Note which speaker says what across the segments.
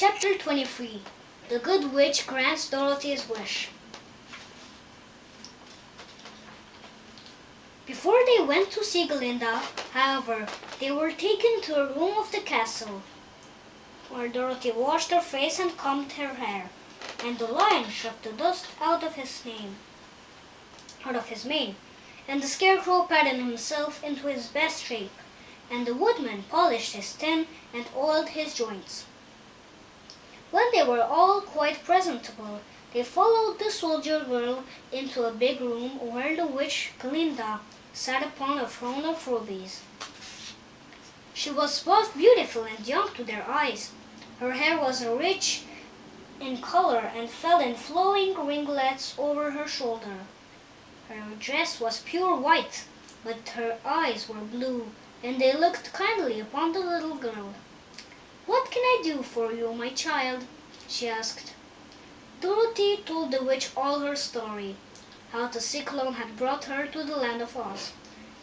Speaker 1: Chapter 23. The Good Witch Grants Dorothy's Wish. Before they went to see Glinda, however, they were taken to a room of the castle, where Dorothy washed her face and combed her hair, and the lion shook the dust out of his mane, and the Scarecrow patted himself into his best shape, and the Woodman polished his tin and oiled his joints. When they were all quite presentable, they followed the soldier girl into a big room where the witch Glinda sat upon a throne of rubies. She was both beautiful and young to their eyes. Her hair was rich in color and fell in flowing ringlets over her shoulder. Her dress was pure white, but her eyes were blue, and they looked kindly upon the little girl. "What can I do for you, my child?" she asked. Dorothy told the witch all her story, how the cyclone had brought her to the land of Oz,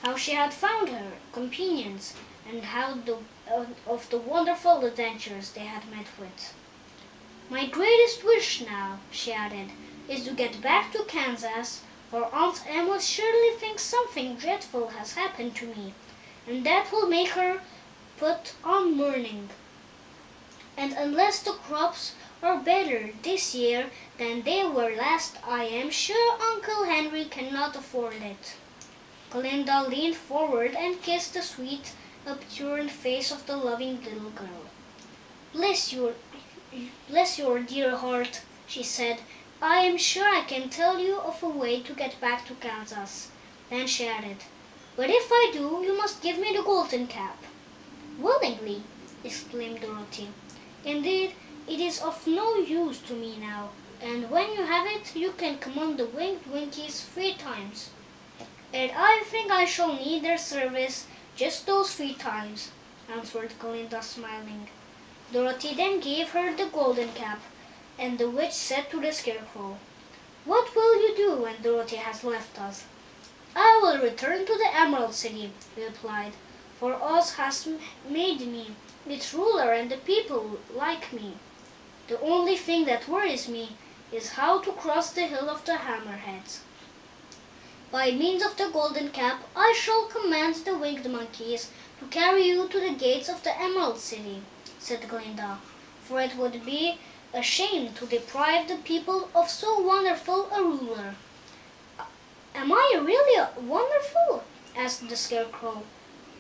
Speaker 1: how she had found her companions, and of the wonderful adventures they had met with. "My greatest wish now," she added, "is to get back to Kansas, for Aunt Emma surely thinks something dreadful has happened to me, and that will make her put on mourning. And unless the crops are better this year than they were last, I am sure Uncle Henry cannot afford it." Glinda leaned forward and kissed the sweet, upturned face of the loving little girl. Bless your dear heart," she said. "I am sure I can tell you of a way to get back to Kansas." Then she added, "But if I do, you must give me the golden cap." "Willingly," exclaimed Dorothy. "Indeed, it is of no use to me now, and when you have it, you can command the winged Winkies 3 times. And I think I shall need their service just those 3 times," answered Glinda, smiling. Dorothy then gave her the golden cap, and the witch said to the Scarecrow, "What will you do when Dorothy has left us?" "I will return to the Emerald City," he replied, "for Oz has made me its ruler and the people like me. The only thing that worries me is how to cross the Hill of the Hammerheads." "By means of the golden cap, I shall command the winged monkeys to carry you to the gates of the Emerald City," said Glinda, "for it would be a shame to deprive the people of so wonderful a ruler." "Am I really wonderful?" asked the Scarecrow.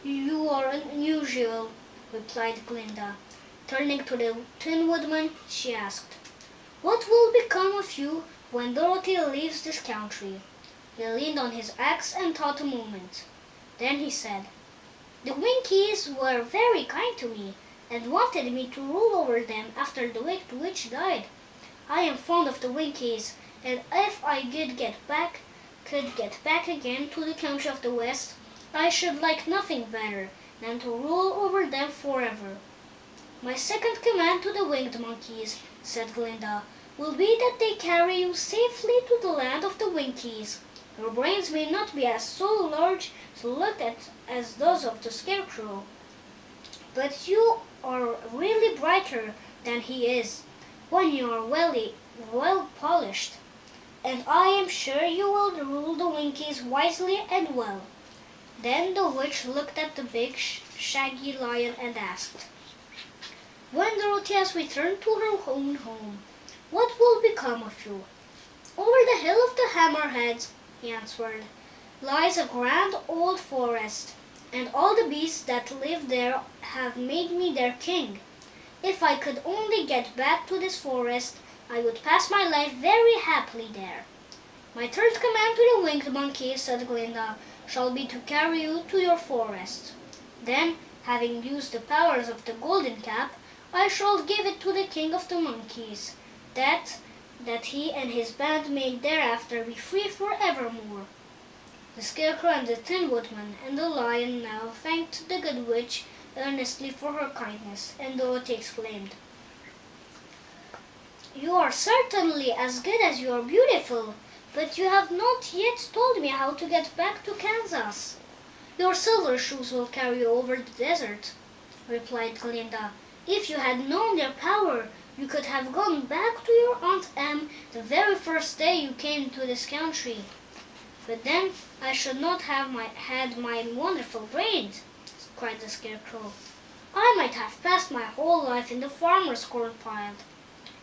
Speaker 1: "You are unusual," replied Glinda. Turning to the Tin Woodman, she asked, "What will become of you when Dorothy leaves this country?" He leaned on his axe and thought a moment. Then he said, "The Winkies were very kind to me, and wanted me to rule over them after the wicked witch died. I am fond of the Winkies, and if I could get back again to the country of the West, I should like nothing better than to rule over them forever." "My second command to the winged monkeys," said Glinda, "will be that they carry you safely to the land of the Winkies. Your brains may not be so large to look at as those of the Scarecrow, but you are really brighter than he is when you are well polished, and I am sure you will rule the Winkies wisely and well." Then the witch looked at the big, shaggy lion and asked, "When Dorothy has returned to her own home, what will become of you?" "Over the Hill of the Hammerheads," he answered, "lies a grand old forest, and all the beasts that live there have made me their king. If I could only get back to this forest, I would pass my life very happily there." "My third command to the winged monkeys," said Glinda, "shall be to carry you to your forest. Then, having used the powers of the golden cap, I shall give it to the king of the monkeys, that he and his band may thereafter be free forevermore." The Scarecrow and the Tin Woodman and the lion now thanked the good witch earnestly for her kindness, and Dorothy exclaimed, "You are certainly as good as you are beautiful, but you have not yet told me how to get back to Kansas." "Your silver shoes will carry you over the desert," replied Glinda. "If you had known their power, You could have gone back to your Aunt Em the very first day you came to this country. But then I should not have had my wonderful brains, cried the Scarecrow. I might have passed my whole life in the farmer's cornfield.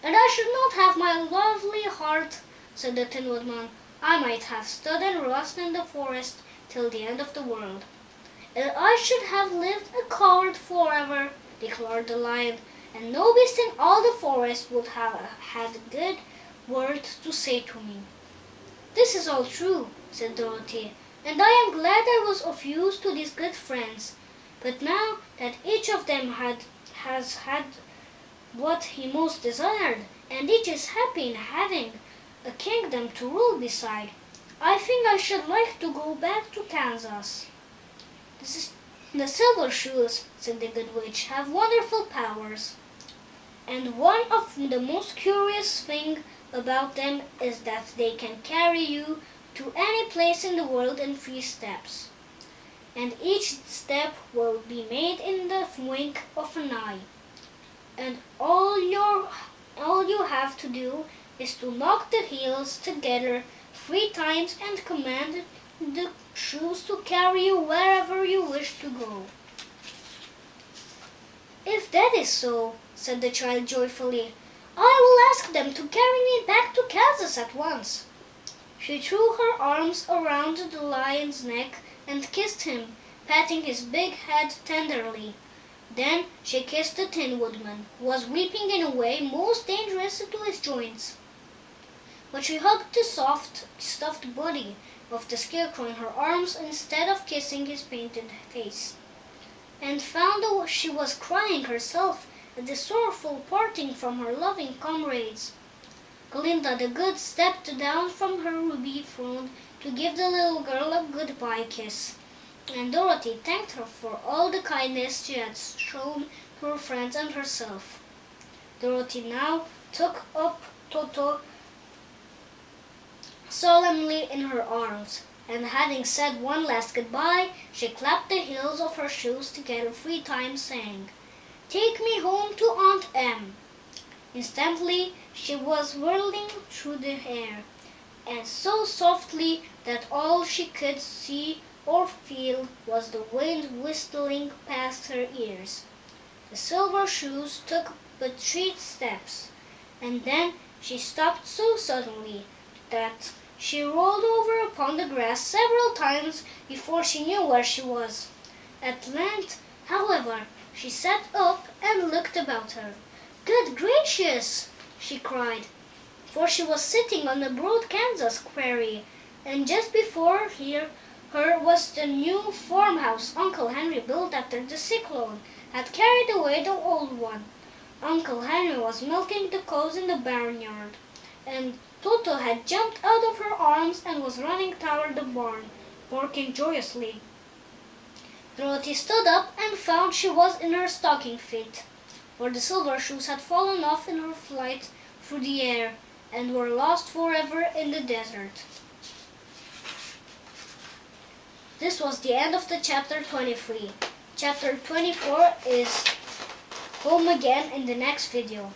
Speaker 1: And I should not have my lovely heart, said the Tin Woodman. I might have stood and rotted in the forest till the end of the world. And I should have lived a coward forever, declared the Lion, and no beast in all the forest would have had a good word to say to me. This is all true, said Dorothy, and I am glad I was of use to these good friends. But now that each of them has had what he most desired, and each is happy in having a kingdom to rule beside, I think I should like to go back to Kansas. The Silver Shoes, said the Good Witch, have wonderful powers, and one of the most curious things about them is that they can carry you to any place in the world in 3 steps, and each step will be made in the wink of an eye, and all you have to do is to knock the heels together 3 times and command the shoes to carry you wherever you wish to go. If that is so, said the child joyfully, I will ask them to carry me back to Kansas at once. She threw her arms around the Lion's neck and kissed him, patting his big head tenderly. Then she kissed the Tin Woodman, who was weeping in a way most dangerous to his joints. But she hugged the soft, stuffed body of the Scarecrow in her arms instead of kissing his painted face, and found that she was crying herself at the sorrowful parting from her loving comrades. Glinda the Good stepped down from her ruby throne to give the little girl a goodbye kiss, and Dorothy thanked her for all the kindness she had shown to her friends and herself. Dorothy now took up Toto solemnly in her arms, and having said one last goodbye, she clapped the heels of her shoes together 3 times, saying, Take me home to Aunt Em. Instantly she was whirling through the air, and so softly that all she could see or feel was the wind whistling past her ears. The Silver Shoes took but 3 steps, and then she stopped so suddenly that she rolled over upon the grass several times before she knew where she was. At length, however, she sat up and looked about her. Good gracious! She cried, for she was sitting on a broad Kansas prairie, and just before her was the new farmhouse Uncle Henry built after the cyclone had carried away the old one. Uncle Henry was milking the cows in the barnyard, and Toto had jumped out of her arms and was running toward the barn, barking joyously. Dorothy stood up and found she was in her stocking feet, for the Silver Shoes had fallen off in her flight through the air and were lost forever in the desert. This was the end of the chapter 23. Chapter 24 is home again in the next video.